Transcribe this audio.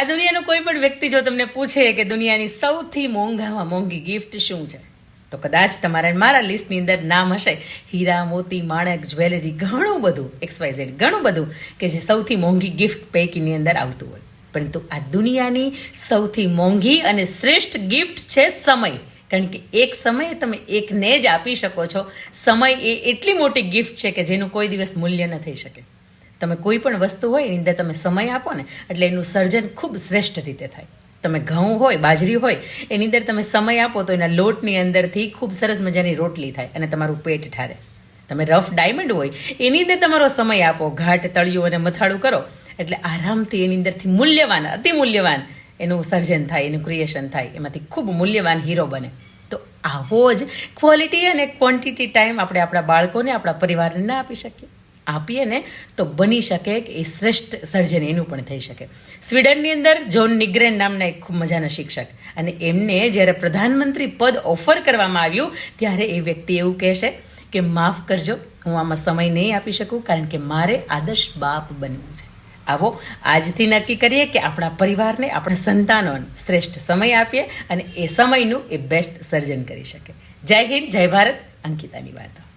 આ દુનિયાનો કોઈ પણ વ્યક્તિ જો તમને પૂછે કે દુનિયાની સૌથી મોંઘામાં મોંઘી ગિફ્ટ શું છે, તો કદાચ તમારા મારા લિસ્ટની અંદર નામ હશે હીરા, મોતી, માણેક, જ્વેલરી, ઘણું બધું XYZ, ઘણું બધું કે જે સૌથી મોંઘી ગિફ્ટ પૈકીની અંદર આવતું હોય. પરંતુ આ દુનિયાની સૌથી મોંઘી અને શ્રેષ્ઠ ગિફ્ટ છે સમય. કારણ કે એક સમયે તમે એકને જ આપી શકો છો. સમય એ એટલી મોટી ગિફ્ટ છે કે જેનું કોઈ દિવસ મૂલ્ય ન થઈ શકે. તમે કોઈ પણ વસ્તુ હોય એની અંદર તમે સમય આપો ને એટલે એનું સર્જન ખૂબ શ્રેષ્ઠ રીતે થાય. તમે ઘઉં હોય, બાજરી હોય, એની અંદર તમે સમય આપો તો એના લોટની અંદરથી ખૂબ સરસ મજાની રોટલી થાય અને તમારું પેટ ઠારે. તમે રફ ડાયમંડ હોય એની અંદર તમારો સમય આપો, ઘાટ, તળિયું અને મથાળું કરો એટલે આરામથી એની અંદરથી મૂલ્યવાન, અતિ મૂલ્યવાન એનું સર્જન થાય, એનું ક્રિએશન થાય, એમાંથી ખૂબ મૂલ્યવાન હીરો બને. તો આવો જ ક્વોલિટી અને ક્વોન્ટિટી ટાઈમ આપણે આપણા બાળકોને, આપણા પરિવારને ના આપી શકીએ? આપીએ ને તો બની શકે કે એ શ્રેષ્ઠ સર્જન એનું પણ થઈ શકે. સ્વીડનની અંદર જોન નિગ્રેન નામના એક ખૂબ મજાના શિક્ષક, અને એમને જ્યારે પ્રધાનમંત્રી પદ ઓફર કરવામાં આવ્યું ત્યારે એ વ્યક્તિ એવું કહેશે કે માફ કરજો, હું આમાં સમય નહીં આપી શકું કારણ કે મારે આદર્શ બાપ બનવું છે. આવો આજથી નક્કી કરીએ કે આપણા પરિવારને, આપણા સંતાનોને શ્રેષ્ઠ સમય આપીએ અને એ સમયનું એ બેસ્ટ સર્જન કરી શકે. જય હિન્દ, જય ભારત. અંકિતાની વાતો.